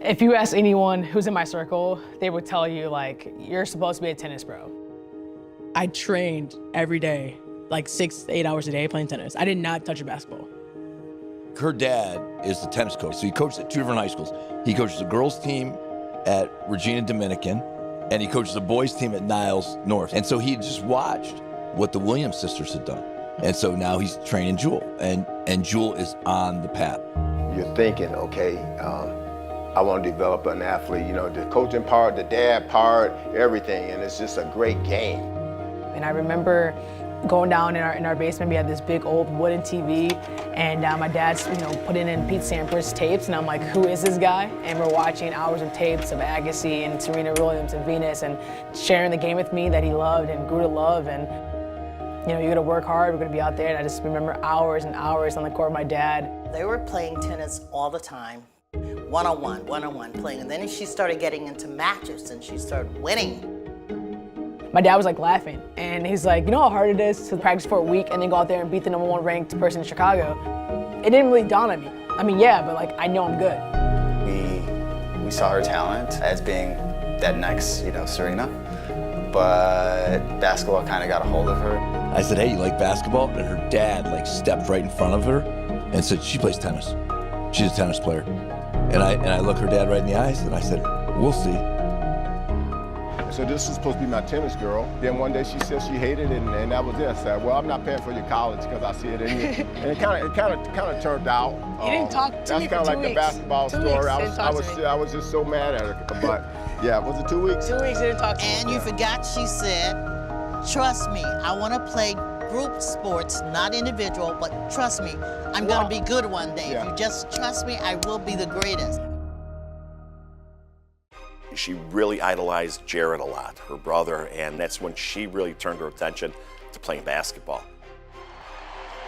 If you ask anyone who's in my circle, they would tell you, like, you're supposed to be a tennis pro. I trained every day, like 6 to 8 hours a day playing tennis. I did not touch a basketball. Her dad is the tennis coach, so he coaches at 2 different high schools. He coaches the girls' team at Regina Dominican, and he coaches the boys' team at Niles North. And so he just watched what the Williams sisters had done. And so now he's training Jewell, and Jewell is on the path. You're thinking, okay, I want to develop an athlete, you know, the coaching part, the dad part, everything, and it's just a great game. And I remember going down in our basement, we had this big old wooden TV, and my dad's, putting in Pete Sampras tapes, and I'm like, who is this guy? And we're watching hours of tapes of Agassi and Serena Williams and Venus, and sharing the game with me that he loved and grew to love. And you're gonna work hard, we're gonna be out there. And I just remember hours and hours on the court with my dad. They were playing tennis all the time, one-on-one playing. And then she started getting into matches and she started winning. My dad was like laughing, and he's like, you know how hard it is to practice for a week and then go out there and beat the #1 ranked person in Chicago? It didn't really dawn on me. I mean, yeah, but like, I know I'm good. We saw her talent as being that next, Serena, but basketball kind of got a hold of her. I said, hey, you like basketball? And her dad stepped right in front of her and said, she plays tennis. She's a tennis player. And I looked her dad right in the eyes and I said, we'll see. So this is supposed to be my tennis girl. Then one day she said she hated it, and that was it. I said, well, I'm not paying for your college because I see it in you. And it kind of turned out. You didn't talk to me for 2 weeks. That's kind of like the basketball story. I was just so mad at her. But yeah, was it 2 weeks? 2 weeks, didn't talk to me. And you forgot she said, trust me, I want to play group sports, not individual, but trust me, I'm going to be good one day. Yeah. If you just trust me, I will be the greatest. She really idolized Jared a lot, her brother, and that's when she really turned her attention to playing basketball.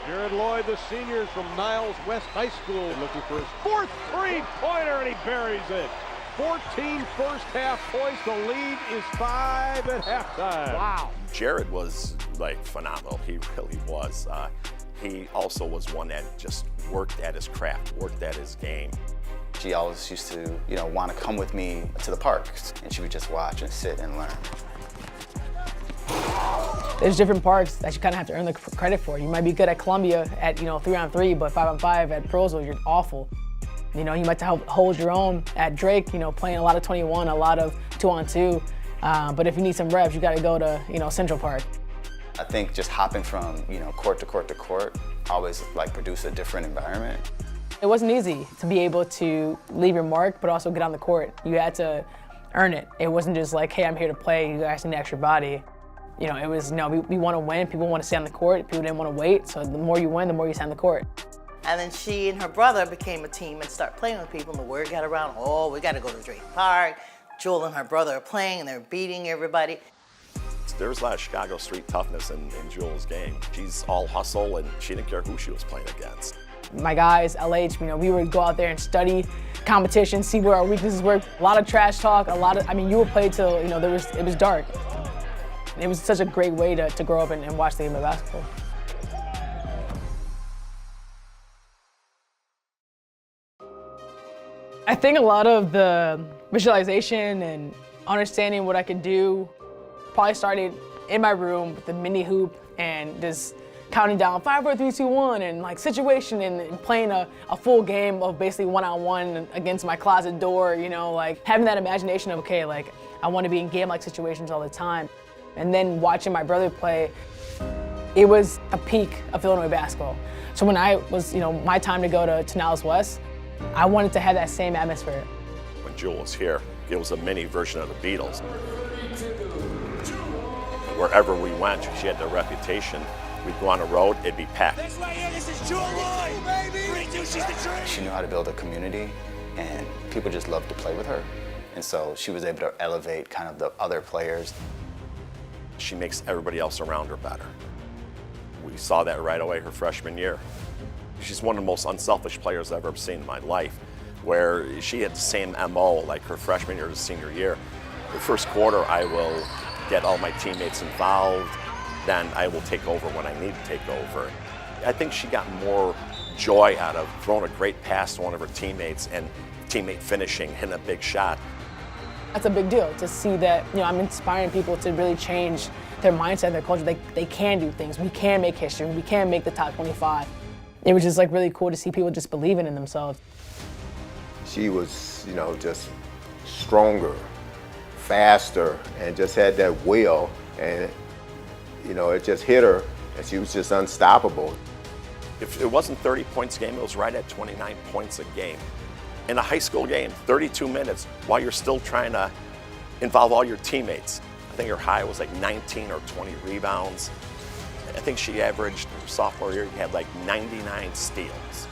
Jared Loyd, the senior from Niles West High School, looking for his 4th three-pointer, and he buries it. 14 first half points, the lead is 5 at halftime. Wow. Jared was phenomenal, he really was. He also was one that just worked at his craft, worked at his game. She always used to, want to come with me to the parks, and she would just watch and sit and learn. There's different parks that you kind of have to earn the credit for. You might be good at Columbia at 3-on-3, but 5-on-5 at Prosel, you're awful. You might have to hold your own at Drake, playing a lot of 21, a lot of 2-on-2. But if you need some reps, you got to go to Central Park. I think just hopping from court to court to court always produce a different environment. It wasn't easy to be able to leave your mark, but also get on the court. You had to earn it. It wasn't just like, hey, I'm here to play, you guys need an extra body. It was, we want to win, people want to stay on the court, people didn't want to wait, so the more you win, the more you stay on the court. And then she and her brother became a team and started playing with people, and the word got around, oh, we got to go to Drake Park. Jewell and her brother are playing, and they're beating everybody. There's a lot of Chicago street toughness in Jewell's game. She's all hustle, and she didn't care who she was playing against. My guys, LH, we would go out there and study competition, see where our weaknesses were. A lot of trash talk, you would play till, it was dark. It was such a great way to grow up and watch the game of basketball. I think a lot of the visualization and understanding what I could do probably started in my room with the mini hoop and just counting down 5, 4, 3, 2, 1 and situation and playing a full game of basically one-on-one against my closet door, having that imagination of, okay, I want to be in game-like situations all the time. And then watching my brother play, it was a peak of Illinois basketball. So when I was, my time to go to Niles West, I wanted to have that same atmosphere. When Jewell was here, it was a mini version of the Beatles. Wherever we went, she had the reputation. We'd go on the road, it'd be packed. This right here, this is Jewell Loyd, baby! 3-2, she's the dream! She knew how to build a community, and people just loved to play with her. And so she was able to elevate kind of the other players. She makes everybody else around her better. We saw that right away her freshman year. She's one of the most unselfish players I've ever seen in my life, where she had the same MO like her freshman year to senior year. The first quarter, I will get all my teammates involved, then I will take over when I need to take over. I think she got more joy out of throwing a great pass to one of her teammates and teammate finishing, hitting a big shot. That's a big deal to see that, I'm inspiring people to really change their mindset, their culture. They can do things. We can make history. We can make the top 25. It was just really cool to see people just believing in themselves. She was, just stronger, faster, and just had that will. And, it just hit her, and she was just unstoppable. If it wasn't 30 points a game, it was right at 29 points a game. In a high school game, 32 minutes, while you're still trying to involve all your teammates. I think her high was 19 or 20 rebounds. I think she averaged, her sophomore year, had 99 steals.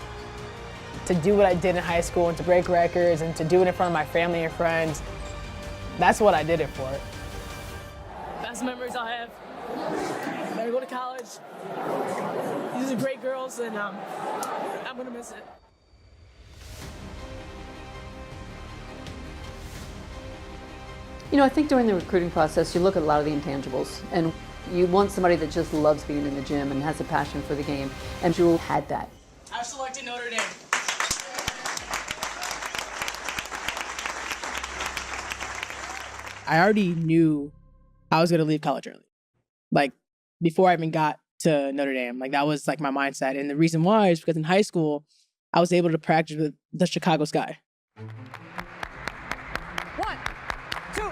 To do what I did in high school and to break records and to do it in front of my family and friends, that's what I did it for. Best memories I have. I'm gonna go to college. These are great girls, and I'm gonna miss it. I think during the recruiting process, you look at a lot of the intangibles, and you want somebody that just loves being in the gym and has a passion for the game, and Jewell had that. I selected Notre Dame. I already knew I was going to leave college early. Before I even got to Notre Dame, that was my mindset. And the reason why is because in high school, I was able to practice with the Chicago Sky. 1, 2,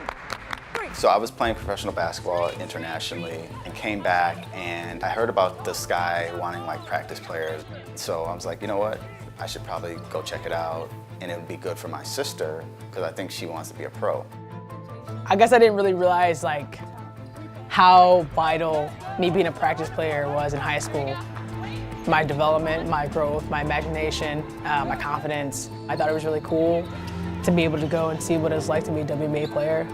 3. So I was playing professional basketball internationally and came back, and I heard about the Sky wanting practice players. So I was like, you know what? I should probably go check it out, and it would be good for my sister because I think she wants to be a pro. I guess I didn't really realize how vital me being a practice player was in high school. My development, my growth, my imagination, my confidence. I thought it was really cool to be able to go and see what it was like to be a WNBA player.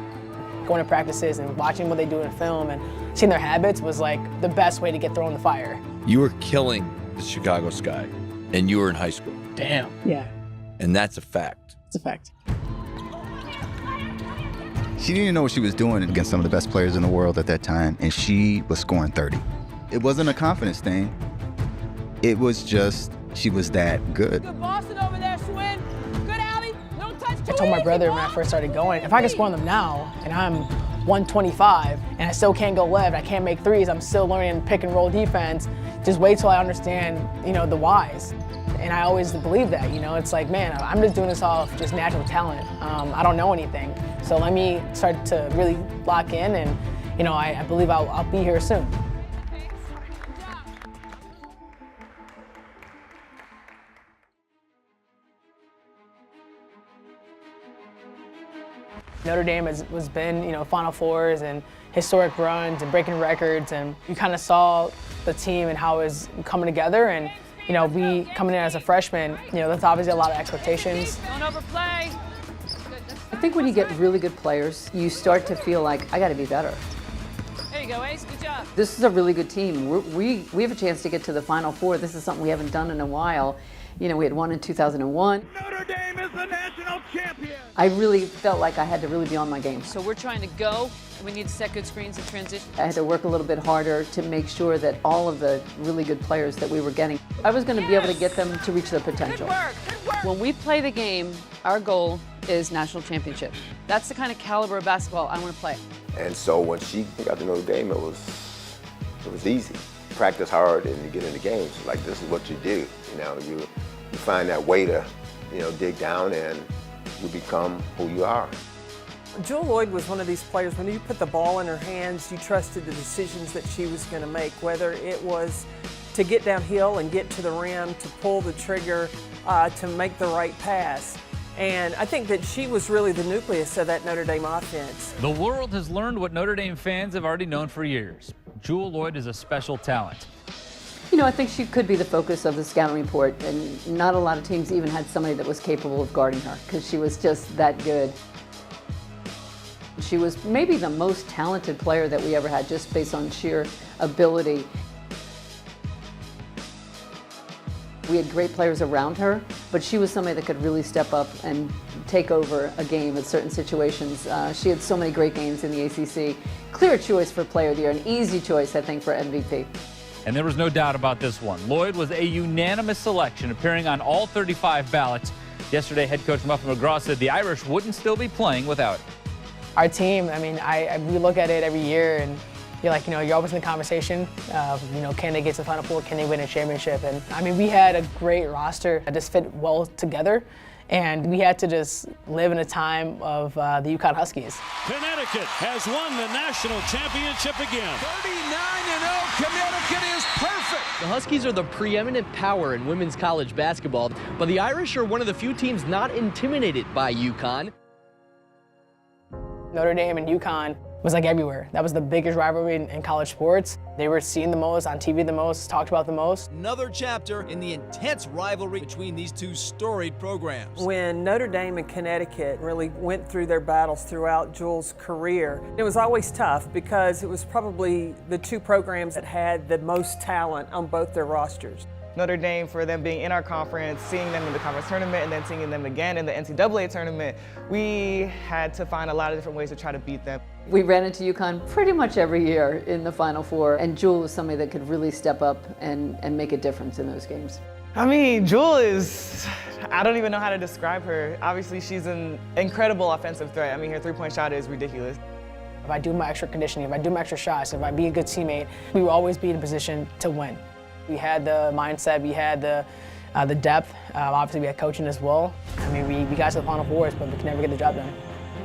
Going to practices and watching what they do in film and seeing their habits was the best way to get thrown in the fire. You were killing the Chicago Sky, and you were in high school. Damn. Yeah. And that's a fact. It's a fact. She didn't even know what she was doing against some of the best players in the world at that time, and she was scoring 30. It wasn't a confidence thing. It was just, she was that good. Good Boston over there, Swin. Good, Allie. Don't touch too I told my brother when I first started going, if I can score on them now, and I'm 125, and I still can't go left, I can't make threes, I'm still learning pick and roll defense, just wait till I understand, the whys. And I always believe that, it's man, I'm just doing this off just natural talent. I don't know anything. So let me start to really lock in, and I believe I'll be here soon. Notre Dame has been, Final Fours and historic runs and breaking records, and you kind of saw the team and how it was coming together, and we coming in as a freshman, that's obviously a lot of expectations. Don't overplay. I think when you get really good players, you start to feel I got to be better. There you go, Ace. Good job. This is a really good team. We have a chance to get to the Final Four. This is something we haven't done in a while. We had won in 2001. Notre Dame is the national champion. I really felt like I had to really be on my game. So we're trying to go, and we need to set good screens and transition. I had to work a little bit harder to make sure that all of the really good players that we were getting, I was going to be able to get them to reach their potential. Good work, good work. When we play the game, our goal is national championship. That's the kind of caliber of basketball I want to play. And so when she got to Notre Dame, it was easy. Practice hard and you get into games. This is what you do. You find that way to, dig down and you become who you are. Jewell Loyd was one of these players, when you put the ball in her hands, you trusted the decisions that she was going to make, whether it was to get downhill and get to the rim, to pull the trigger, to make the right pass. And I think that she was really the nucleus of that Notre Dame offense. The world has learned what Notre Dame fans have already known for years. Jewell Loyd is a special talent. I think she could be the focus of the scouting report, and not a lot of teams even had somebody that was capable of guarding her because she was just that good. She was maybe the most talented player that we ever had, just based on sheer ability. We had great players around her, but she was somebody that could really step up and take over a game in certain situations. She had so many great games in the ACC. Clear choice for Player of the Year, an easy choice, I think, for MVP. And there was no doubt about this one. Loyd was a unanimous selection, appearing on all 35 ballots Yesterday, head coach Muffet McGraw said the Irish wouldn't still be playing without him. Our team, I mean, we look at it every year and you're like, you're always in the conversation of, can they get to the Final Four, can they win a championship? And I mean, we had a great roster that just fit well together. And we had to just live in a time of the UConn Huskies. Connecticut has won the national championship again. 39-0, Connecticut is perfect. The Huskies are the preeminent power in women's college basketball, but the Irish are one of the few teams not intimidated by UConn. Notre Dame and UConn was like everywhere. That was the biggest rivalry in college sports. They were seen the most, on TV the most, talked about the most. Another chapter in the intense rivalry between these two storied programs. When Notre Dame and Connecticut really went through their battles throughout Jewell's career, it was always tough because it was probably the two programs that had the most talent on both their rosters. Notre Dame, for them being in our conference, seeing them in the conference tournament, and then seeing them again in the NCAA tournament, we had to find a lot of different ways to try to beat them. We ran into UConn pretty much every year in the Final Four, and Jewell was somebody that could really step up and make a difference in those games. I mean, Jewell is, I don't even know how to describe her. Obviously, she's an incredible offensive threat. I mean, her three-point shot is ridiculous. If I do my extra conditioning, if I do my extra shots, if I be a good teammate, we will always be in a position to win. We had the mindset, we had the depth. Obviously, we had coaching as well. I mean, we got to the Final Fours, but we could never get the job done.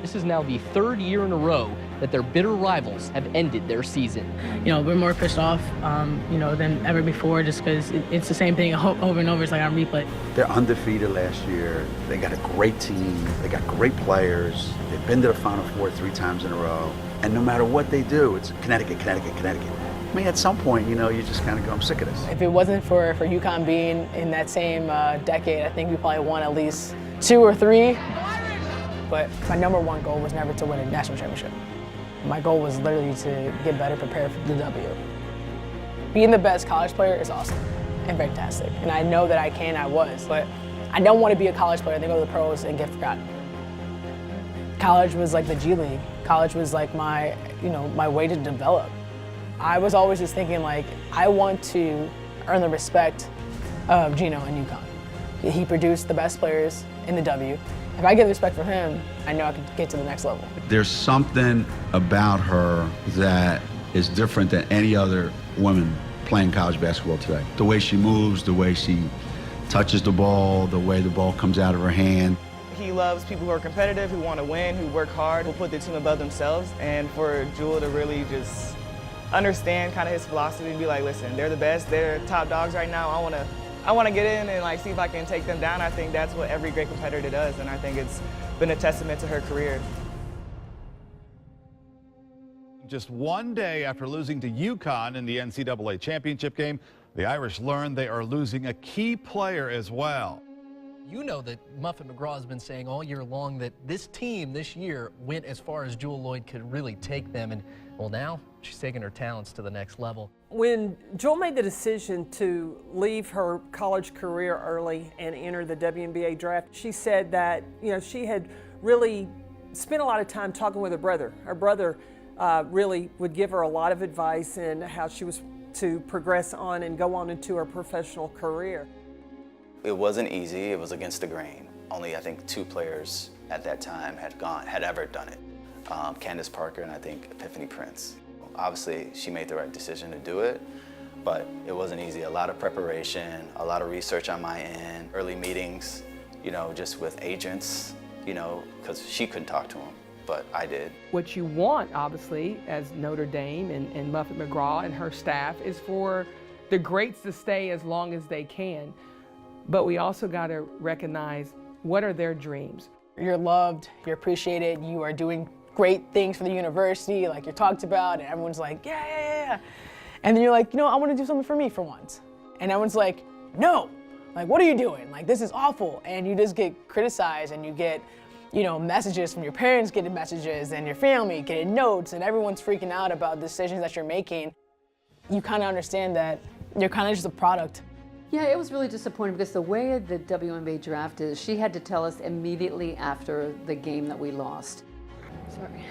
This is now the third year in a row that their bitter rivals have ended their season. We're more pissed off, than ever before, just because it's the same thing over and over. It's like on replay. They're undefeated last year. They got a great team. They got great players. They've been to the Final Four 3 times in a row. And no matter what they do, it's Connecticut, Connecticut, Connecticut. I mean, at some point, you just kind of go, I'm sick of this. If it wasn't for UConn being in that same decade, I think we probably won at least 2 or 3. But my number one goal was never to win a national championship. My goal was literally to get better, prepare for the W. Being the best college player is awesome and fantastic. And I know that I was, but I don't want to be a college player, then go to the pros and get forgotten. College was like the G League. College was like my way to develop. I was always just thinking I want to earn the respect of Gino and UConn. He produced the best players in the W. If I get the respect from him, I know I could get to the next level. There's something about her that is different than any other woman playing college basketball today. The way she moves, the way she touches the ball, the way the ball comes out of her hand. He loves people who are competitive, who want to win, who work hard, who put their team above themselves. And for Jewell to really just understand kind of his philosophy and be like, listen, they're the best, they're top dogs right now. I want to get in and see if I can take them down. I think that's what every great competitor does, and I think it's been a testament to her career. Just one day after losing to UConn in the NCAA Championship game, the Irish learned they are losing a key player as well. You know that Muffet McGraw has been saying all year long that this team this year went as far as Jewell Loyd could really take them, and well, now she's taking her talents to the next level. When Jewell made the decision to leave her college career early and enter the WNBA draft, she said that she had really spent a lot of time talking with her brother. Her brother really would give her a lot of advice in how she was to progress on and go on into her professional career. It wasn't easy. It was against the grain. Only I think 2 players at that time had ever done it. Candace Parker and I think Epiphany Prince. Obviously, she made the right decision to do it, but it wasn't easy. A lot of preparation, a lot of research on my end, early meetings, just with agents, because she couldn't talk to them, but I did. What you want, obviously, as Notre Dame and Muffet McGraw and her staff is for the greats to stay as long as they can. But we also got to recognize what are their dreams. You're loved, you're appreciated, you are doing great things for the university, like you're talked about, and everyone's like, yeah. And then you're like, I want to do something for me for once. And everyone's like, no, what are you doing? This is awful. And you just get criticized, and you get, messages from your parents, getting messages, and your family getting notes, and everyone's freaking out about the decisions that you're making. You kind of understand that you're kind of just a product. Yeah, it was really disappointing because the way the WNBA draft is, she had to tell us immediately after the game that we lost. Sorry.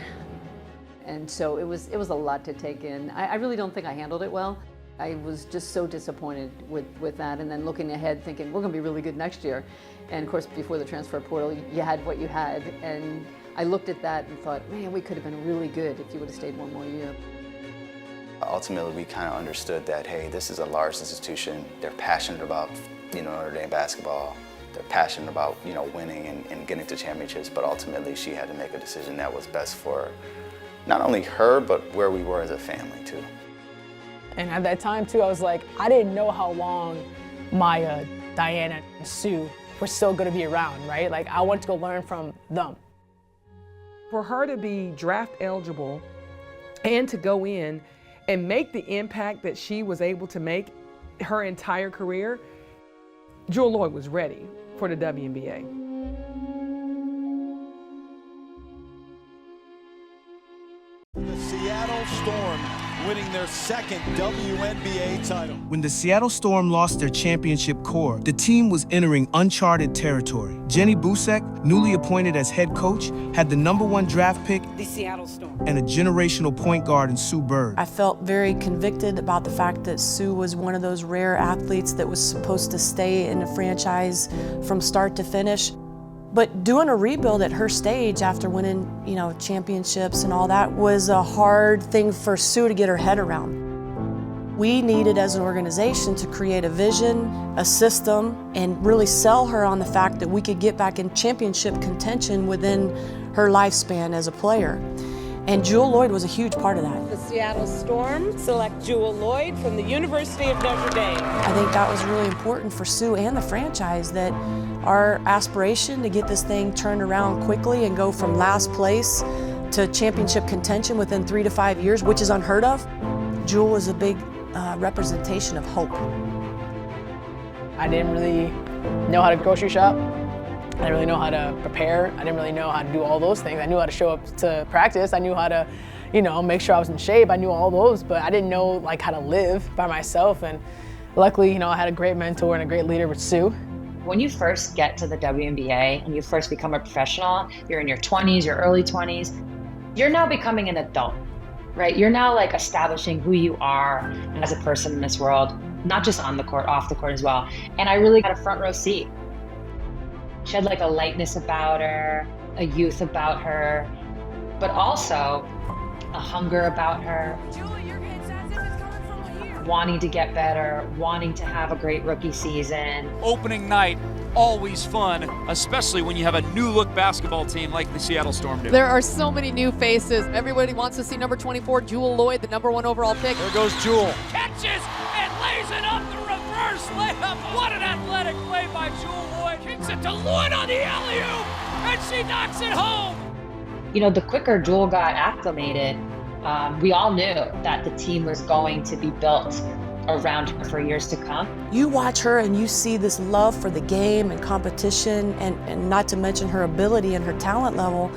And so it was a lot to take in. I really don't think I handled it well. I was just so disappointed with that, and then looking ahead thinking we're going to be really good next year. And of course, before the transfer portal, you had what you had, and I looked at that and thought, man, we could have been really good if you would have stayed one more year. Ultimately, we kind of understood that, hey, this is a large institution. They're passionate about, Notre Dame basketball. They're passionate about, winning and getting to championships, but ultimately she had to make a decision that was best for not only her, but where we were as a family, too. And at that time, too, I was like, I didn't know how long Maya, Diana, and Sue were still going to be around, right? Like, I wanted to go learn from them. For her to be draft eligible and to go in and make the impact that she was able to make her entire career, Jewell Loyd was ready for the WNBA. The Seattle Storm winning their second WNBA title. When the Seattle Storm lost their championship core, the team was entering uncharted territory. Jenny Busek, newly appointed as head coach, had the #1 draft pick, the Seattle Storm, and a generational point guard in Sue Bird. I felt very convicted about the fact that Sue was one of those rare athletes that was supposed to stay in the franchise from start to finish. But doing a rebuild at her stage after winning, championships and all that was a hard thing for Sue to get her head around. We needed as an organization to create a vision, a system, and really sell her on the fact that we could get back in championship contention within her lifespan as a player. And Jewell Loyd was a huge part of that. The Seattle Storm select Jewell Loyd from the University of Notre Dame. I think that was really important for Sue and the franchise, that our aspiration to get this thing turned around quickly and go from last place to championship contention within 3 to 5 years, which is unheard of. Jewell was a big representation of hope. I didn't really know how to grocery shop. I didn't really know how to prepare. I didn't really know how to do all those things. I knew how to show up to practice. I knew how to, make sure I was in shape. I knew all those, but I didn't know how to live by myself. And luckily, I had a great mentor and a great leader with Sue. When you first get to the WNBA and you first become a professional, you're in your 20s, your early 20s, you're now becoming an adult, right? You're now establishing who you are as a person in this world, not just on the court, off the court as well. And I really had a front row seat. She had a lightness about her, a youth about her, but also a hunger about her. Wanting to get better, wanting to have a great rookie season. Opening night, always fun, especially when you have a new look basketball team like the Seattle Storm do. There are so many new faces. Everybody wants to see number 24, Jewell Loyd, the #1 overall pick. There goes Jewell. Catches and lays it up, the reverse layup. What an athletic play by Jewell Loyd. Kicks it to Loyd on the alley-oop, and she knocks it home. The quicker Jewell got acclimated, we all knew that the team was going to be built around her for years to come. You watch her and you see this love for the game and competition, and not to mention her ability and her talent level.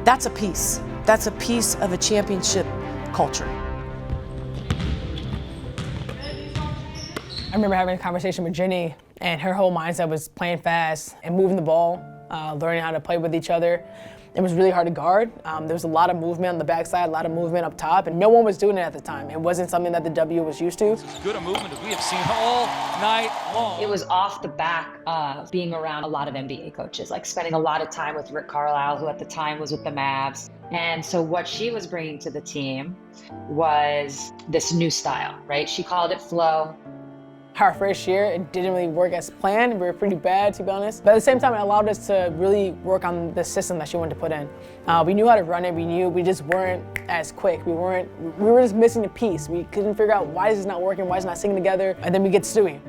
That's a piece. That's a piece of a championship culture. I remember having a conversation with Jenny, and her whole mindset was playing fast and moving the ball, learning how to play with each other. It was really hard to guard. There was a lot of movement on the backside, a lot of movement up top, and no one was doing it at the time. It wasn't something that the W was used to. As good a movement as we have seen all night long. It was off the back of being around a lot of NBA coaches, spending a lot of time with Rick Carlisle, who at the time was with the Mavs. And so what she was bringing to the team was this new style, right? She called it flow. Our first year, it didn't really work as planned. We were pretty bad, to be honest. But at the same time, it allowed us to really work on the system that she wanted to put in. We knew how to run it. We just weren't as quick. We were just missing a piece. We couldn't figure out why is this not working, why is it not singing together. And then we get Stewie.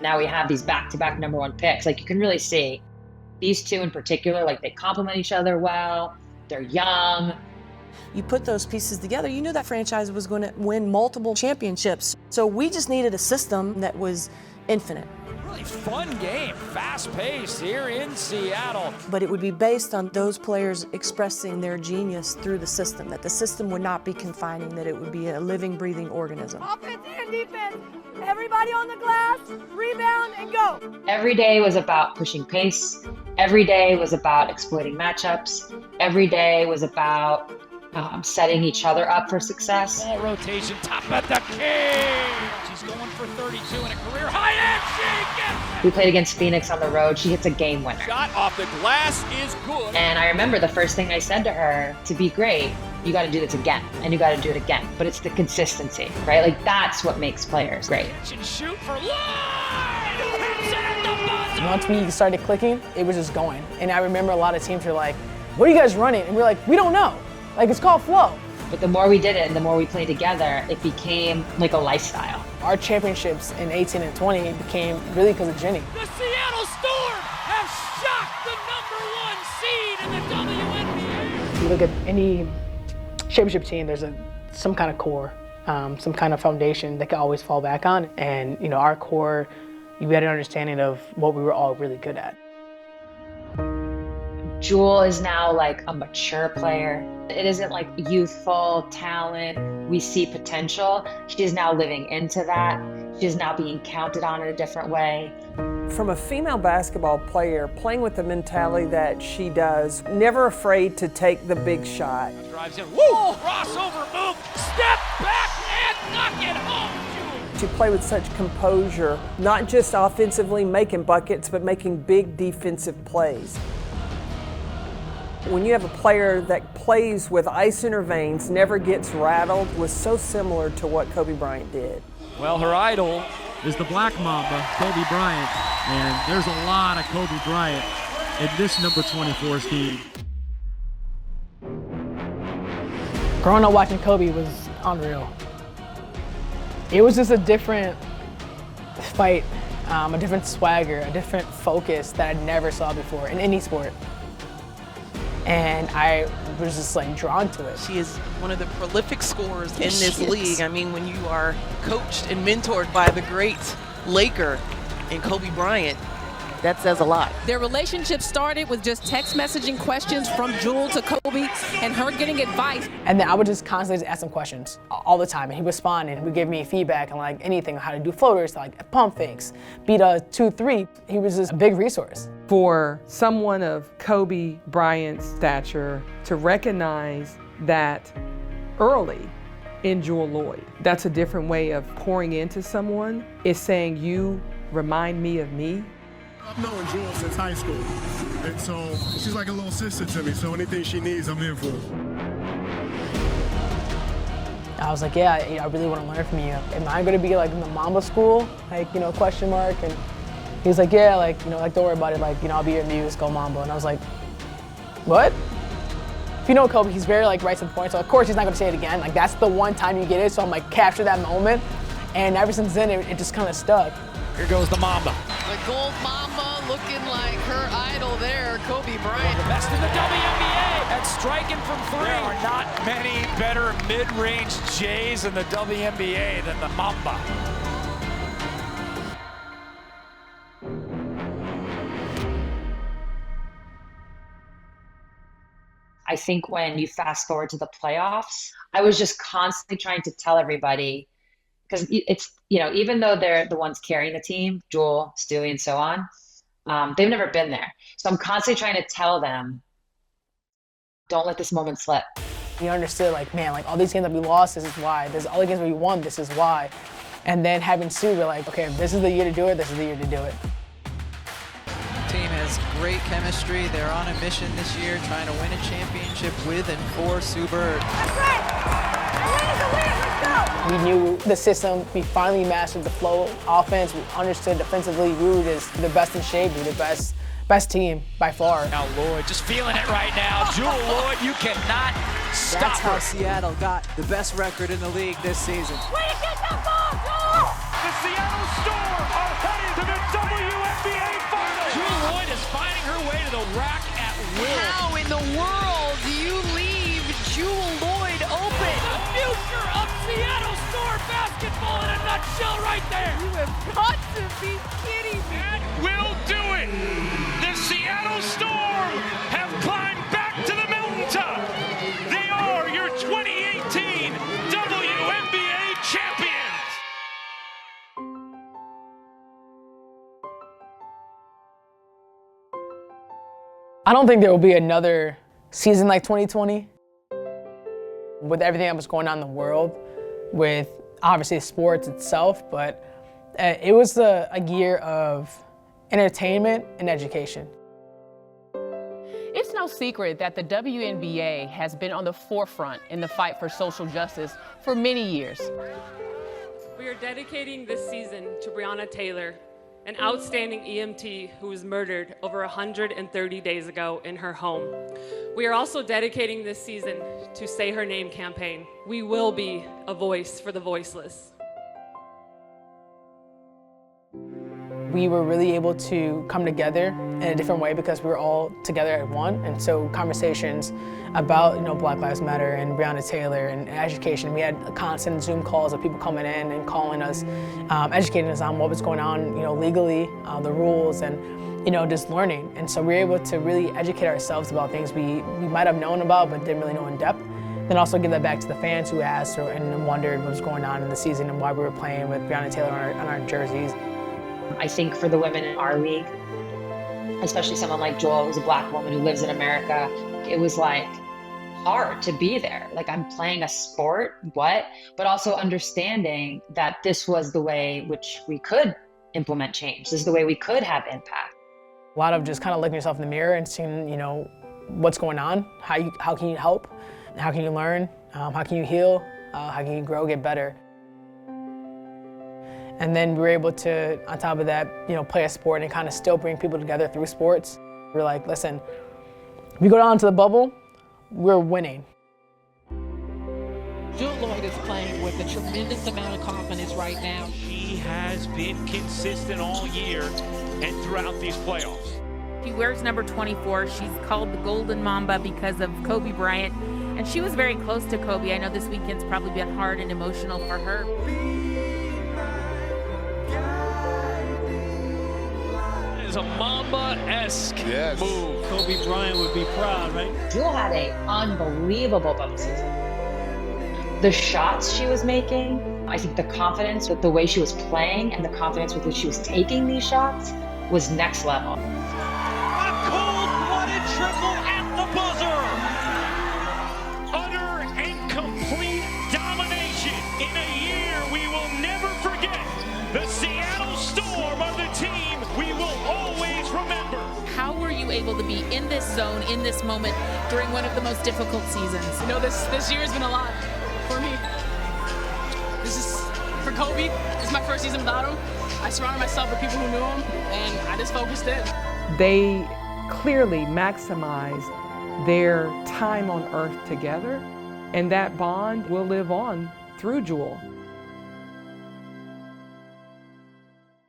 Now we have these back-to-back #1 picks. You can really see these two in particular, they complement each other well. They're young. You put those pieces together, you knew that franchise was going to win multiple championships. So we just needed a system that was infinite. Really fun game, fast-paced here in Seattle. But it would be based on those players expressing their genius through the system, that the system would not be confining, that it would be a living, breathing organism. Offense and defense, everybody on the glass, rebound and go. Every day was about pushing pace. Every day was about exploiting matchups. Every day was about setting each other up for success. Ball rotation, top at the key. She's going for 32 in a career high, and she gets it. We played against Phoenix on the road. She hits a game winner. Shot off the glass is good. And I remember the first thing I said to her, to be great, you got to do this again, and you got to do it again. But it's the consistency, right? Like that's what makes players great. Shoot for Loyd. Hits it at the buzzer. Once we started clicking, it was just going. And I remember a lot of teams were like, "What are you guys running?" And we're like, "We don't know. Like it's called flow." But the more we did it and the more we played together, it became like a lifestyle. Our championships in 18 and 20 became really because of Jenny. The Seattle Storm have shocked the #1 seed in the WNBA. If you look at any championship team, there's some kind of core, some kind of foundation that can always fall back on. And you know, our core, you had an understanding of what we were all really good at. Jewell is now like a mature player. It isn't like youthful talent. We see potential. She is now living into that. She is now being counted on in a different way. From a female basketball player, playing with the mentality that she does, never afraid to take the big shot. Drives in, woo! Crossover move, step back and knock it home, Jewell. She played with such composure, not just offensively making buckets, but making big defensive plays. When you have a player that plays with ice in her veins, never gets rattled, was so similar to what Kobe Bryant did. Well, her idol is the Black Mamba, Kobe Bryant, and there's a lot of Kobe Bryant in this number 24's team. Growing up watching Kobe was unreal. It was just a different fight, a different swagger, a different focus that I never saw before in any sport. And I was just like drawn to it. She is one of the prolific scorers in this league. I mean, when you are coached and mentored by the great Laker and Kobe Bryant, that says a lot. Their relationship started with just text messaging questions from Jewell to Kobe and her getting advice. And then I would just constantly ask him questions all the time, and he would respond and he would give me feedback on like anything, how to do floaters, like pump fakes, beat a 2-3. He was just a big resource. For someone of Kobe Bryant's stature to recognize that early in Jewell Loyd, that's a different way of pouring into someone. It's saying, you remind me of me. I've known Jewell since high school, and so she's like a little sister to me, so anything she needs, I'm in for. I was like, yeah, I really want to learn from you. Am I going to be like in the Mamba school? Like, you know, question mark. And he was like, yeah, like, you know, like, don't worry about it. Like, you know, I'll be your muse, go Mamba. And I was like, what? If you know Kobe, he's very like right to the point. So of course he's not going to say it again. Like, that's the one time you get it. So I'm like, capture that moment. And ever since then, it just kind of stuck. Here goes the Mamba. The Gold Mamba looking like her idol there, Kobe Bryant. The best in the WNBA at striking from three. There are not many better mid-range J's in the WNBA than the Mamba. I think when you fast forward to the playoffs, I was just constantly trying to tell everybody, because it's, you know, even though they're the ones carrying the team, Jewell, Stewie, and so on, they've never been there. So I'm constantly trying to tell them, don't let this moment slip. You understood, like, man, like all these games that we lost, this is why. There's all the games we won, this is why. And then having Sue, we're like, okay, if this is the year to do it, this is the year to do it. The team has great chemistry. They're on a mission this year, trying to win a championship with and for Sue Bird. We knew the system, we finally mastered the flow offense, we understood defensively, we were just the best in shape, we were the best team by far. Now Loyd just feeling it right now. Jewell Loyd, you cannot stop That's how her. Seattle got the best record in the league this season. Way to get that ball, Jewell! The Seattle Storm are headed to the WNBA Finals. Jewell Loyd is finding her way to the rack at will. How in the world do you leave Jewell Loyd open? The future of Seattle Storm basketball in a nutshell right there. You have got to be kidding me. That will do it. The Seattle Storm have climbed back to the mountaintop. They are your 2018 WNBA champions. I don't think there will be another season like 2020. With everything that was going on in the world, with obviously sports itself, but it was a year of entertainment and education. It's no secret that the WNBA has been on the forefront in the fight for social justice for many years. We are dedicating this season to Breonna Taylor, an outstanding EMT who was murdered over 130 days ago in her home. We are also dedicating this season to Say Her Name campaign. We will be a voice for the voiceless. We were really able to come together in a different way because we were all together at one. And so conversations about, Black Lives Matter and Breonna Taylor and education. We had constant Zoom calls of people coming in and calling us, educating us on what was going on, legally, the rules, and just learning. And so we were able to really educate ourselves about things we might have known about but didn't really know in depth. Then also give that back to the fans who asked and wondered what was going on in the season and why we were playing with Breonna Taylor on our jerseys. I think for the women in our league, especially someone like Jewell, who's a Black woman who lives in America, it was like hard to be there. Like, I'm playing a sport, but also understanding that this was the way which we could implement change. This is the way we could have impact. A lot of just kind of looking yourself in the mirror and seeing, what's going on, how can you help, how can you learn, how can you heal, how can you grow, get better. And then we were able to, on top of that, play a sport and kind of still bring people together through sports. We're like, listen, if we go down to the bubble, we're winning. Jewell Loyd is playing with a tremendous amount of confidence right now. She has been consistent all year and throughout these playoffs. She wears number 24. She's called the Golden Mamba because of Kobe Bryant. And she was very close to Kobe. I know this weekend's probably been hard and emotional for her. It's a Mamba-esque move. Kobe Bryant would be proud, right? Jewell had an unbelievable bubble season. The shots she was making, I think the confidence with the way she was playing and the confidence with which she was taking these shots was next level. A cold-blooded triple at the buzzer. Utter and complete domination in a year we will never forget. The Seattle Storm are the team we will always remember. How were you able to be in this zone, in this moment, during one of the most difficult seasons? This year has been a lot for me. This is, for Kobe, this is my first season without him. I surrounded myself with people who knew him, and I just focused in. They clearly maximized their time on earth together, and that bond will live on through Jewell.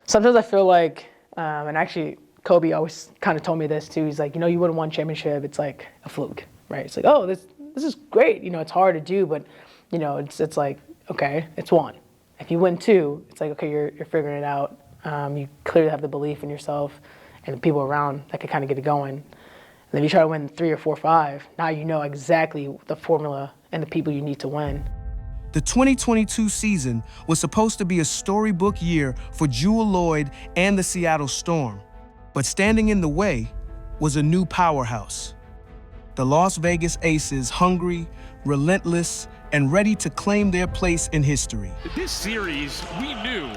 Sometimes I feel like, and actually Kobe always kind of told me this too, he's like, you wouldn't won championship, it's like a fluke, right? It's like, oh, this is great, it's hard to do, but it's like, okay, it's one. If you win two, it's like, okay, you're figuring it out. You clearly have the belief in yourself and the people around that can kind of get it going. And then if you try to win 3 or 4 or 5, now you know exactly the formula and the people you need to win. The 2022 season was supposed to be a storybook year for Jewell Loyd and the Seattle Storm, but standing in the way was a new powerhouse. The Las Vegas Aces, hungry, relentless, and ready to claim their place in history. This series we knew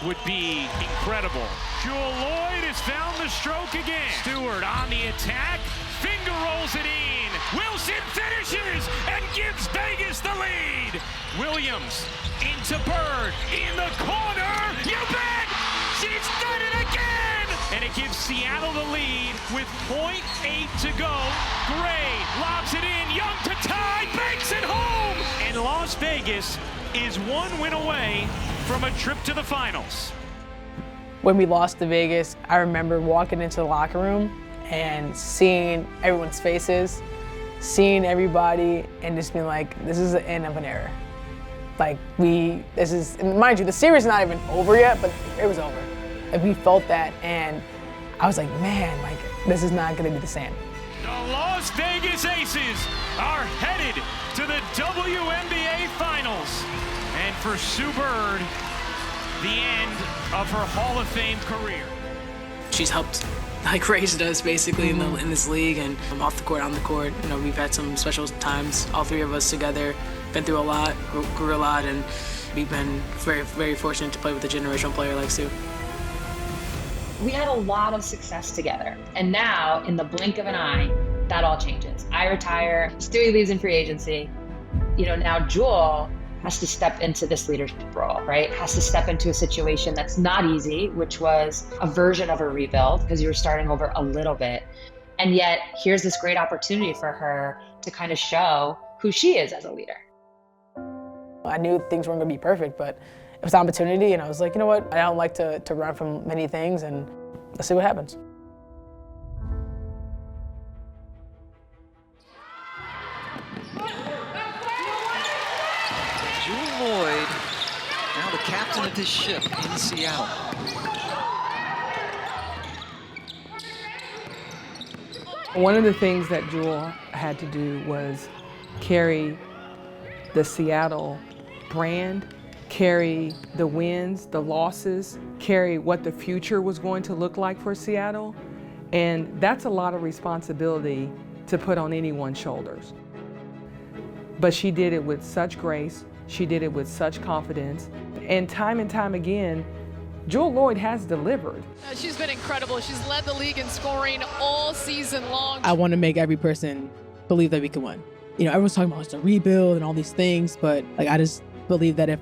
would be incredible. Jewell Loyd has found the stroke again. Stewart on the attack, finger rolls it in. Wilson finishes and gives Vegas the lead. Williams into Bird in the corner. You bet! She's done it again! And it gives Seattle the lead with .8 to go. Gray lobs it in. Young to tie, banks it home! And Las Vegas is 1 win away from a trip to the finals. When we lost to Vegas, I remember walking into the locker room and seeing everyone's faces, seeing everybody, and just being like, this is the end of an era. Like, and mind you, the series is not even over yet, but it was over. Like, we felt that, and I was like, man, like, this is not gonna be the same. The Las Vegas Aces are headed to the WNBA Finals. And for Sue Bird, the end of her Hall of Fame career. She's helped, like, raised us basically in this league, and off the court, on the court. We've had some special times, all 3 of us together, been through a lot, grew a lot, and we've been very, very fortunate to play with a generational player like Sue. We had a lot of success together. And now, in the blink of an eye, that all changes. I retire, Stewie leaves in free agency. You know, now Jewell has to step into this leadership role, right? Has to step into a situation that's not easy, which was a version of a rebuild because you were starting over a little bit. And yet, here's this great opportunity for her to kind of show who she is as a leader. I knew things weren't going to be perfect, but it was an opportunity, and I was like, you know what? I don't like to run from many things, and let's see what happens. Jewell Loyd, now the captain of this ship in Seattle. One of the things that Jewell had to do was carry the Seattle brand, carry the wins, the losses, carry what the future was going to look like for Seattle. And that's a lot of responsibility to put on anyone's shoulders. But she did it with such grace, she did it with such confidence, and time again, Jewell Loyd has delivered. She's been incredible. She's led the league in scoring all season long. I want to make every person believe that we can win. You know, everyone's talking about it's a rebuild and all these things, but like I just believe that if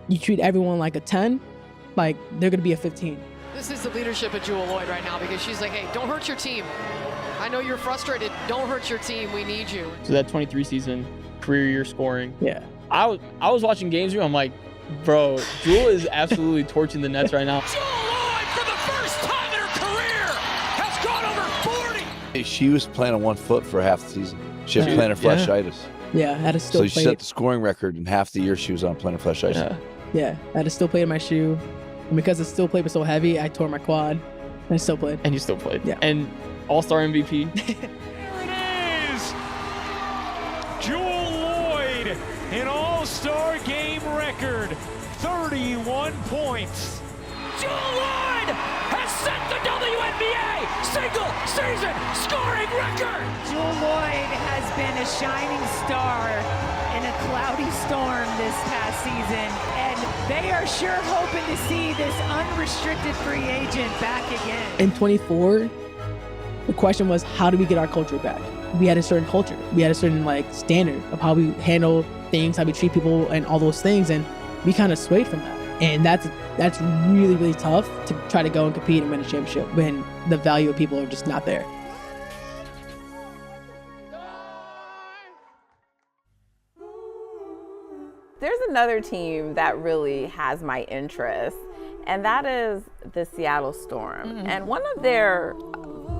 you treat everyone like a 10, like they're going to be a 15. This is the leadership of Jewell Loyd right now because she's like, hey, don't hurt your team. I know you're frustrated. Don't hurt your team. We need you. So that 23 season, career year scoring. Yeah. I was watching games with you. I'm like, bro, Jewell is absolutely torching the Nets right now. Jewell Loyd, for the first time in her career, has gone over 40. She was playing on one foot for half the season. She had plantar fasciitis. Yeah, I had to still So she set the scoring record in half the year she was on plantar fasciitis. Yeah, I had to still play in my shoe. And because the steel plate was so heavy, I tore my quad. And I still played. And you still played. Yeah. And All-Star MVP. There it is. Jewell Loyd, an All-Star game record, 31 points. Jewell Loyd has set the WNBA single season scoring record. Jewell Loyd has been a shining star in a cloudy storm this past season, and they are sure hoping to see this unrestricted free agent back again. In 24, the question was, how do we get our culture back? We had a certain culture. We had a certain standard of how we handle things, how we treat people, and all those things, and we kind of swayed from that. And that's really, really tough to try to go and compete and win a championship when the value of people are just not there. There's another team that really has my interest, and that is the Seattle Storm. And one of their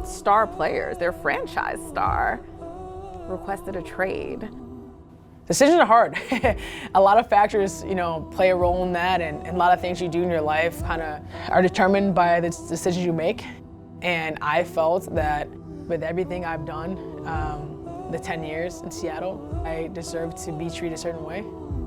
star players, their franchise star, requested a trade. Decisions are hard. A lot of factors, play a role in that, and a lot of things you do in your life kind of are determined by the decisions you make. And I felt that with everything I've done, the 10 years in Seattle, I deserve to be treated a certain way,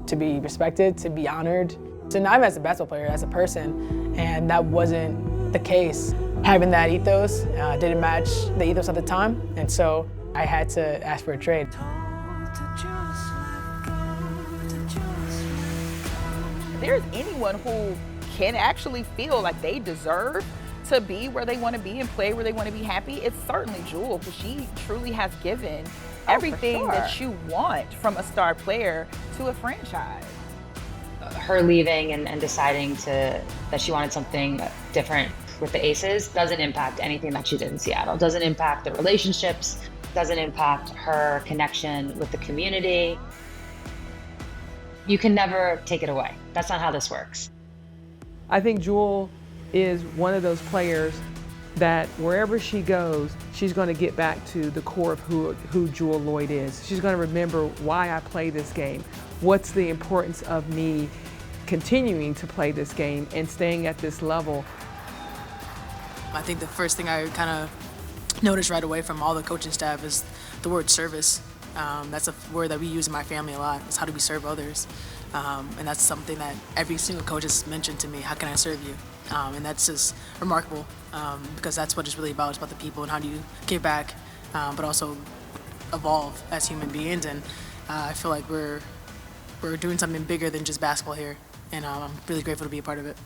to be respected, to be honored. So not even as a basketball player, as a person, and that wasn't the case. Having that ethos didn't match the ethos at the time, and so I had to ask for a trade. There's anyone who can actually feel like they deserve to be where they want to be and play where they want to be happy, it's certainly Jewell, because she truly has given everything that you want from a star player to a franchise. Her leaving and deciding that she wanted something different with the Aces doesn't impact anything that she did in Seattle. Doesn't impact the relationships, doesn't impact her connection with the community. You can never take it away. That's not how this works. I think Jewell is one of those players that wherever she goes, she's going to get back to the core of who Jewell Loyd is. She's going to remember why I play this game. What's the importance of me continuing to play this game and staying at this level? I think the first thing I kind of noticed right away from all the coaching staff is the word service. That's a word that we use in my family a lot. It's how do we serve others? And that's something that every single coach has mentioned to me. How can I serve you? And that's just remarkable because that's what it's really about. It's about the people and how do you give back, but also evolve as human beings. And I feel like we're we're doing something bigger than just basketball here, and I'm really grateful to be a part of it.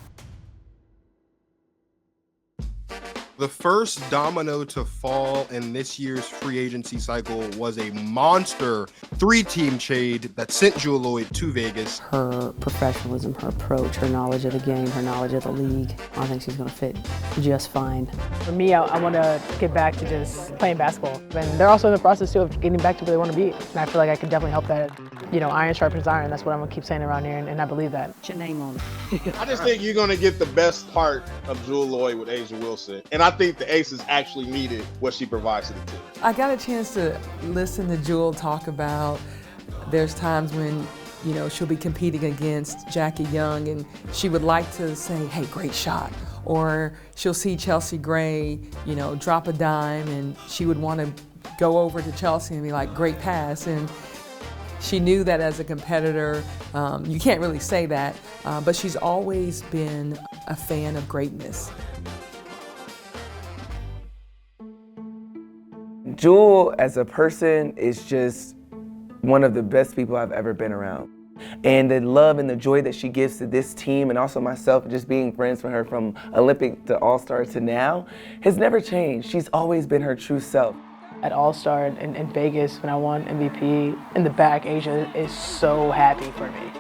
The first domino to fall in this year's free agency cycle was a monster 3-team trade that sent Jewell Loyd to Vegas. Her professionalism, her approach, her knowledge of the game, her knowledge of the league, I think she's going to fit just fine. For me, I want to get back to just playing basketball. And they're also in the process, too, of getting back to where they want to be. And I feel like I could definitely help that. You know, iron sharpens iron. That's what I'm going to keep saying around here, and I believe that. What's your name on it? I just think you're going to get the best part of Jewell Loyd with A'ja Wilson. And I think the Aces actually needed what she provides to the team. I got a chance to listen to Jewell talk about there's times when, you know, she'll be competing against Jackie Young and she would like to say, hey, great shot. Or she'll see Chelsea Gray, you know, drop a dime and she would want to go over to Chelsea and be like, great pass. And she knew that as a competitor, you can't really say that, but she's always been a fan of greatness. Jewell, as a person, is just one of the best people I've ever been around. And the love and the joy that she gives to this team and also myself, just being friends with her from Olympic to All-Star to now, has never changed. She's always been her true self. At All-Star in Vegas, when I won MVP, in the back, A'ja is so happy for me.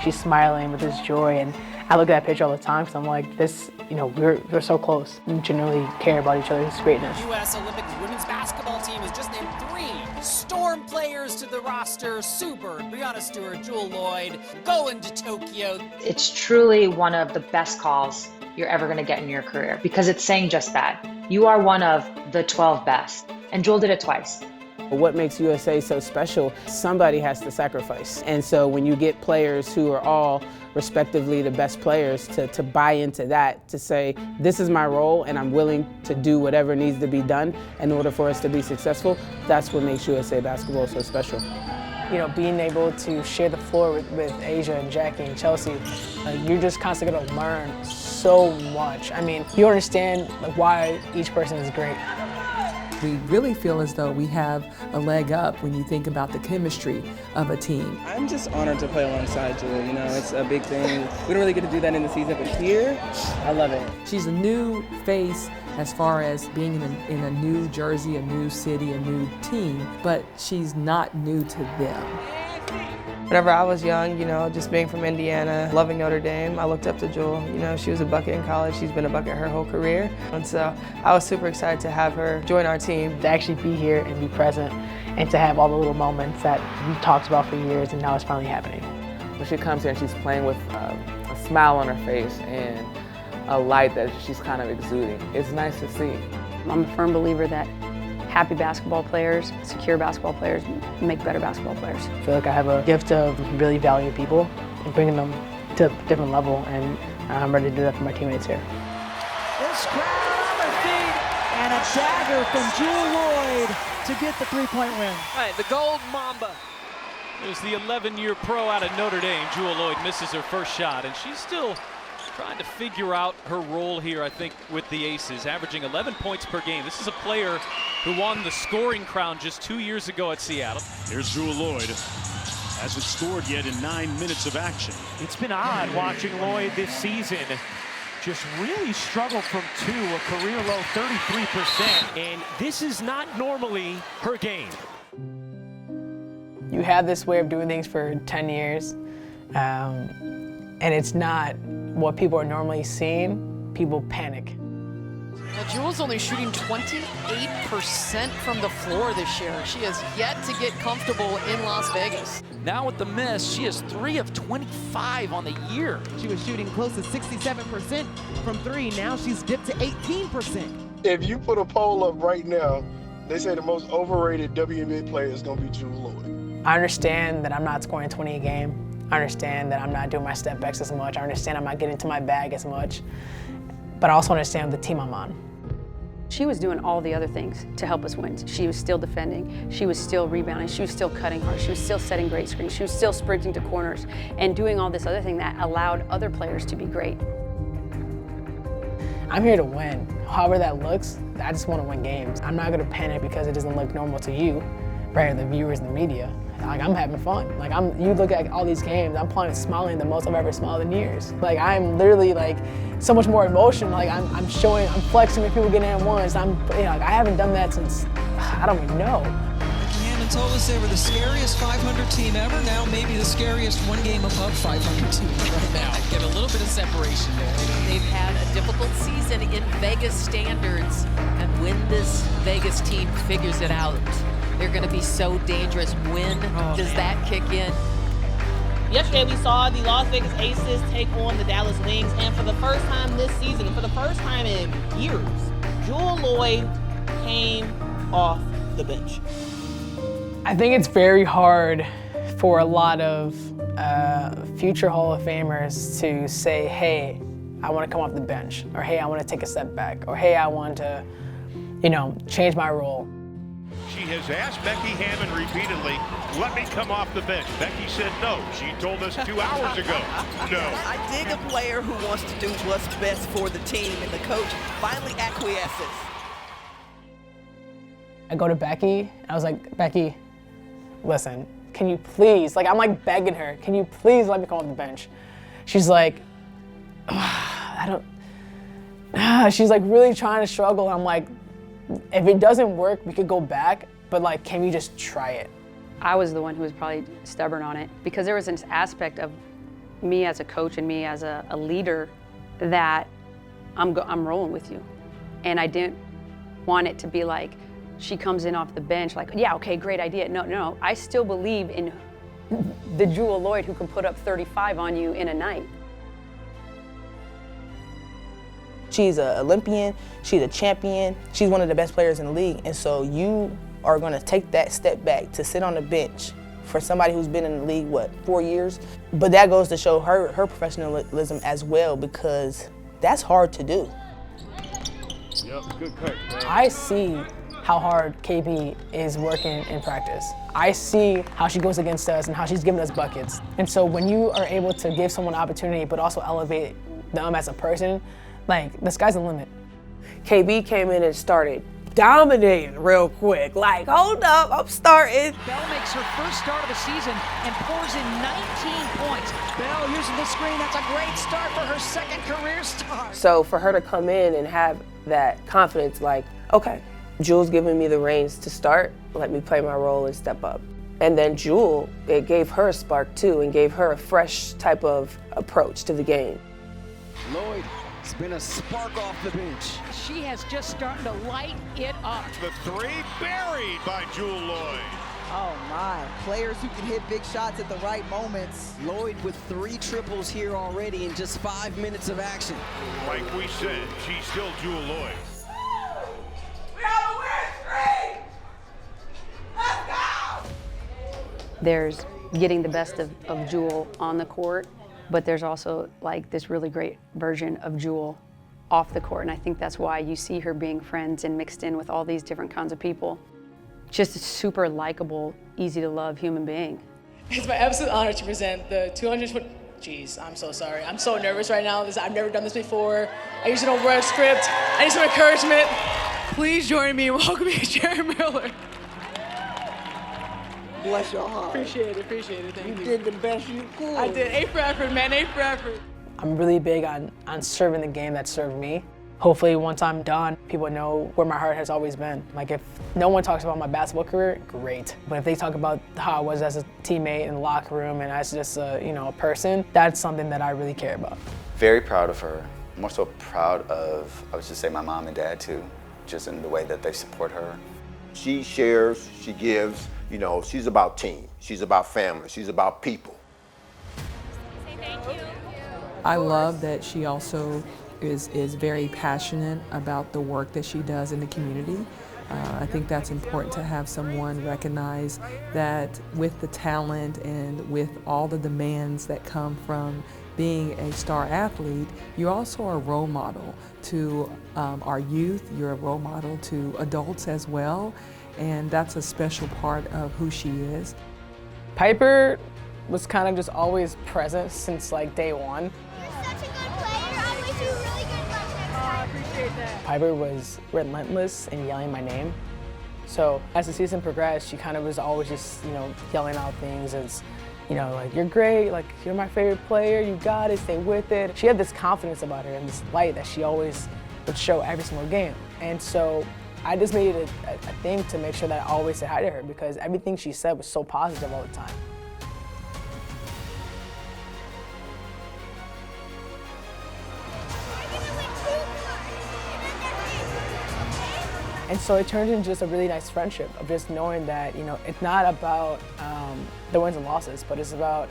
She's smiling with this joy, and I look at that picture all the time because I'm like, this, you know, we're so close. We genuinely care about each other's greatness. The U.S. Olympic women's basketball team has just named 3 Storm players to the roster: Sue Bird, Breanna Stewart, Jewell Loyd, going to Tokyo. It's truly one of the best calls you're ever going to get in your career because it's saying just that. You are one of the 12 best, and Jewell did it twice. What makes USA so special, somebody has to sacrifice. And so when you get players who are all respectively the best players to buy into that, to say, this is my role and I'm willing to do whatever needs to be done in order for us to be successful, that's what makes USA basketball so special. You know, being able to share the floor with A'ja and Jackie and Chelsea, you're just constantly gonna learn so much. I mean, you understand why each person is great. We really feel as though we have a leg up when you think about the chemistry of a team. I'm just honored to play alongside Jewell. You know, it's a big thing. We don't really get to do that in the season, but here, I love it. She's a new face as far as being in a new jersey, a new city, a new team, but she's not new to them. Whenever I was young, you know, just being from Indiana, loving Notre Dame, I looked up to Jewell. You know, she was a bucket in college. She's been a bucket her whole career. And so I was super excited to have her join our team. To actually be here and be present and to have all the little moments that we've talked about for years and now it's finally happening. When she comes here and she's playing with a smile on her face and a light that she's kind of exuding, it's nice to see. I'm a firm believer that happy basketball players, secure basketball players, make better basketball players. I feel like I have a gift of really valuing people and bringing them to a different level, and I'm ready to do that for my teammates here. This crowd on their feet, and a dagger from Jewell Loyd to get the three-point win. All right, the Gold Mamba. There's the 11-year pro out of Notre Dame. Jewell Loyd misses her first shot, and she's still trying to figure out her role here, I think, with the Aces, averaging 11 points per game. This is a player who won the scoring crown just 2 years ago at Seattle. Here's Jewell Loyd. Hasn't scored yet in 9 minutes of action. It's been odd watching Loyd this season. Just really struggled from 2, a career low 33%. And this is not normally her game. You have this way of doing things for 10 years, and it's not what people are normally seeing. People panic. Now, Jewell's only shooting 28% from the floor this year. She has yet to get comfortable in Las Vegas. Now with the miss, she is 3 of 25 on the year. She was shooting close to 67% from 3. Now she's dipped to 18%. If you put a poll up right now, they say the most overrated WNBA player is going to be Jewell Loyd. I understand that I'm not scoring 20 a game. I understand that I'm not doing my step backs as much. I understand I'm not getting to my bag as much. But I also understand the team I'm on. She was doing all the other things to help us win. She was still defending, she was still rebounding, she was still cutting hard, she was still setting great screens, she was still sprinting to corners and doing all this other thing that allowed other players to be great. I'm here to win. However that looks, I just want to win games. I'm not going to panic because it doesn't look normal to you, right, the viewers and the media. like I'm having fun. Like you look at all these games, I'm probably smiling the most I've ever smiled in years. Like I'm literally like so much more emotional. Like I'm flexing with people getting at once. Like I haven't done that since, I don't even know. Hammond told us they were the scariest 500 team ever. Now maybe the scariest one game above 500 team right now. Get a little bit of separation there. They've had a difficult season in Vegas standards, and when this Vegas team figures it out, they're going to be so dangerous. When does that kick in? Yesterday we saw the Las Vegas Aces take on the Dallas Wings, and for the first time this season, and for the first time in years, Jewell Loyd came off the bench. I think it's very hard for a lot of future Hall of Famers to say, hey, I want to come off the bench, or hey, I want to take a step back, or hey, I want to, change my role. She has asked Becky Hammond repeatedly, let me come off the bench. Becky said no. She told us 2 hours ago, no. I dig a player who wants to do what's best for the team, and the coach finally acquiesces. I go to Becky, and I was like, Becky, listen, can you please, I'm like begging her, can you please let me come off the bench? She's like, she's like really trying to struggle. I'm like, if it doesn't work, we could go back, but can we just try it? I was the one who was probably stubborn on it, because there was an aspect of me as a coach and me as a leader that I'm rolling with you. And I didn't want it to be like, she comes in off the bench yeah, okay, great idea. No, I still believe in the Jewell Loyd who can put up 35 on you in a night. She's an Olympian, she's a champion, she's one of the best players in the league, and so you are gonna take that step back to sit on the bench for somebody who's been in the league, 4 years? But that goes to show her professionalism as well, because that's hard to do. Yep, good cut, man. I see how hard KB is working in practice. I see how she goes against us and how she's giving us buckets. And so when you are able to give someone an opportunity but also elevate them as a person, the sky's the limit. KB came in and started dominating real quick. Hold up, I'm starting. Bell makes her first start of the season and pours in 19 points. Bell using the screen, that's a great start for her second career start. So for her to come in and have that confidence, okay, Jewell's giving me the reins to start, let me play my role and step up. And then Jewell, it gave her a spark too, and gave her a fresh type of approach to the game. Loyd, it's been a spark off the bench. She has just started to light it up. The three buried by Jewell Loyd. Oh my, players who can hit big shots at the right moments. Loyd with 3 triples here already in just 5 minutes of action. Like we said, she's still Jewell Loyd. There's getting the best of Jewell on the court, but there's also this really great version of Jewell off the court. And I think that's why you see her being friends and mixed in with all these different kinds of people. Just a super likable, easy to love human being. It's my absolute honor to present the 220, jeez, I'm so sorry. I'm so nervous right now. I've never done this before. I usually don't write a script. I need some encouragement. Please join me in welcoming Jerry Miller. Bless your heart. Appreciate it, thank you. You did the best you could. I did, A for effort, man, A for effort. I'm really big on serving the game that served me. Hopefully once I'm done, people know where my heart has always been. If no one talks about my basketball career, great. But if they talk about how I was as a teammate in the locker room and as just a person, that's something that I really care about. Very proud of her. More so proud of, I would just say, my mom and dad too, just in the way that they support her. She shares, she gives, she's about team, she's about family, she's about people. I love that she also is very passionate about the work that she does in the community. I think that's important to have someone recognize that with the talent and with all the demands that come from being a star athlete, you're also a role model to our youth, you're a role model to adults as well, and that's a special part of who she is. Piper was kind of just always present since day one. I appreciate that. Piper was relentless in yelling my name. So as the season progressed, she kind of was always just, yelling out things as, like, you're great, like, you're my favorite player, you got it, stay with it. She had this confidence about her and this light that she always would show every single game. And so I just made it a thing to make sure that I always said hi to her because everything she said was so positive all the time. And so it turned into just a really nice friendship of just knowing that, it's not about the wins and losses, but it's about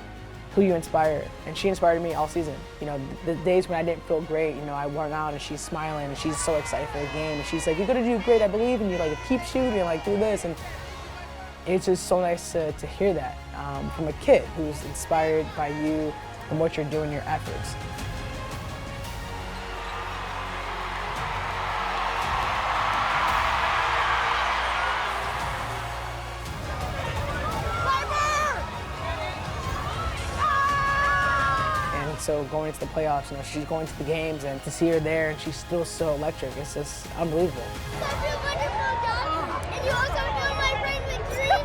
who you inspire. And she inspired me all season. The days when I didn't feel great, I went out and she's smiling and she's so excited for the game. And she's like, you're gonna do great, I believe in you, like keep shooting, like do this. And it's just so nice to hear that from a kid who's inspired by you and what you're doing, your efforts. So going into the playoffs, she's going to the games, and to see her there, and she's still so electric. It's just unbelievable. Such a wonderful job, and you also know my friend McDream.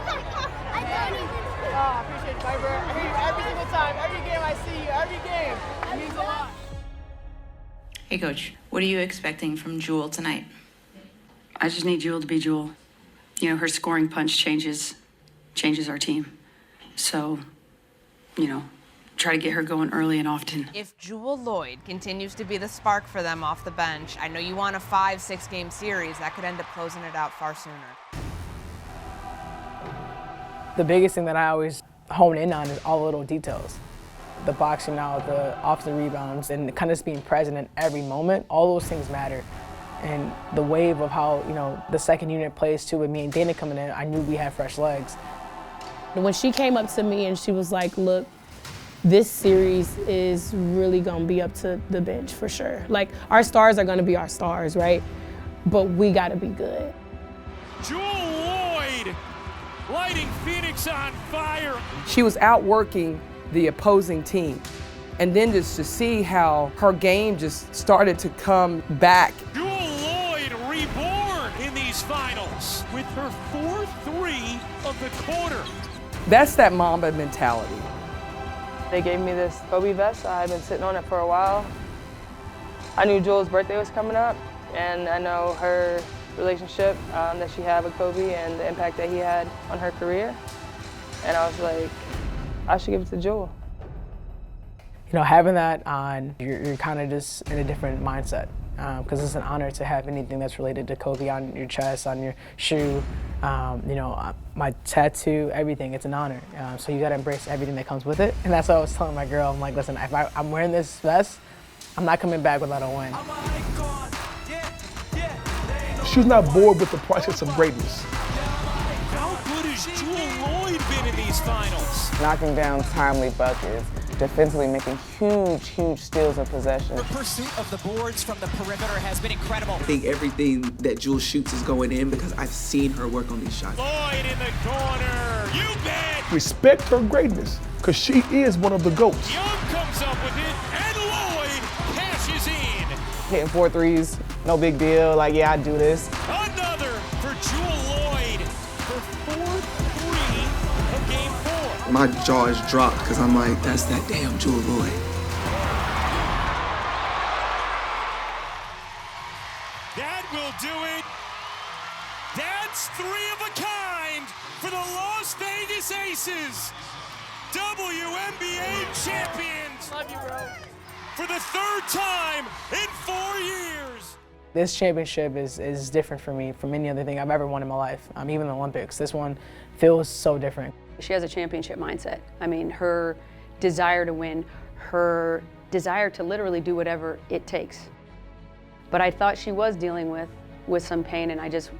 I don't even. Oh, I appreciate it, Piper. I hear you every single time, every game I see you, every game. It means a lot. Hey, Coach, what are you expecting from Jewell tonight? I just need Jewell to be Jewell. Her scoring punch changes our team. So, try to get her going early and often. If Jewell Loyd continues to be the spark for them off the bench, I know you want a 5-6 game series, that could end up closing it out far sooner. The biggest thing that I always hone in on is all the little details. The boxing out, the offensive rebounds, and kind of just being present in every moment. All those things matter. And the wave of how, the second unit plays too, with me and Dana coming in, I knew we had fresh legs. When she came up to me and she was like, look, this series is really gonna be up to the bench for sure. Like, our stars are gonna be our stars, right? But we gotta be good. Jewell Loyd lighting Phoenix on fire. She was outworking the opposing team. And then just to see how her game just started to come back. Jewell Loyd reborn in these finals with her 4-3 of the quarter. That's that Mamba mentality. They gave me this Kobe vest. I had been sitting on it for a while. I knew Jewell's birthday was coming up, and I know her relationship that she had with Kobe and the impact that he had on her career. And I was like, I should give it to Jewell. Having that on, you're kind of just in a different mindset because it's an honor to have anything that's related to Kobe on your chest, on your shoe, my tattoo, everything. It's an honor. So you got to embrace everything that comes with it. And that's what I was telling my girl. I'm like, listen, if I'm wearing this vest, I'm not coming back without a win. She's not bored with the process of greatness. How good has Jewell Loyd been in these finals? Knocking down timely buckets, defensively making huge steals of possession. Her pursuit of the boards from the perimeter has been incredible. I think everything that Jewell shoots is going in because I've seen her work on these shots. Loyd in the corner, you bet! Respect her greatness, because she is one of the GOATs. Young comes up with it, and Loyd cashes in. Hitting 4 threes, no big deal. Like, yeah, I do this. Another for Jewell Loyd, her 4-3 of game 4. My jaw is dropped because I'm like, that's that damn Jewell Loyd. That will do it. That's 3 of a kind for the Las Vegas Aces, WNBA champions. Love you, bro. For the 3rd time in 4 years. This championship is different for me from any other thing I've ever won in my life, even the Olympics. This one feels so different. She has a championship mindset. I mean, her desire to win, her desire to literally do whatever it takes. But I thought she was dealing with some pain, and I just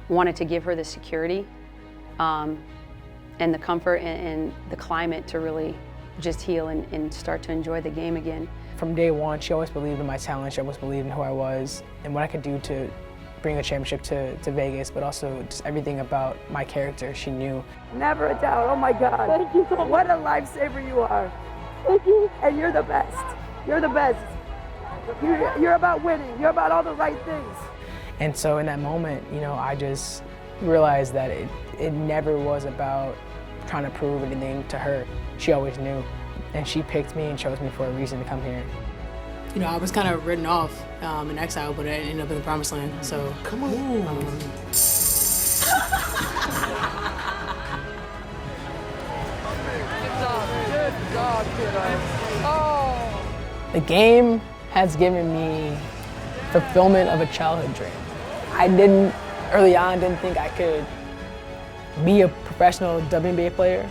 wanted to give her the security and the comfort and the climate to really just heal and start to enjoy the game again. From day one, she always believed in my talent. She always believed in who I was and what I could do to bring a championship to Vegas, but also just everything about my character she knew. Never a doubt. Oh my God. Thank you so much. What a lifesaver you are. Thank you. And you're the best. You're the best. You're about winning. You're about all the right things. And so in that moment, I just realized that it never was about trying to prove anything to her. She always knew. And she picked me and chose me for a reason to come here. You know, I was kind of written off in exile, but I ended up in the promised land, so. Come on. Good job, kiddo. Oh. The game has given me fulfillment of a childhood dream. I early on, didn't think I could be a professional WNBA player,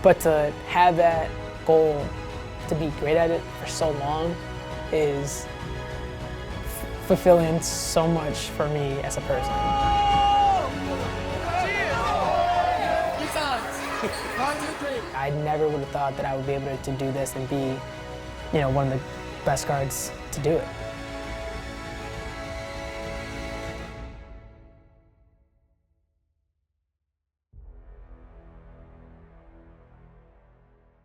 but to have that goal, to be great at it for so long, is fulfilling so much for me as a person. I never would have thought that I would be able to do this and be, you know, one of the best guards to do it.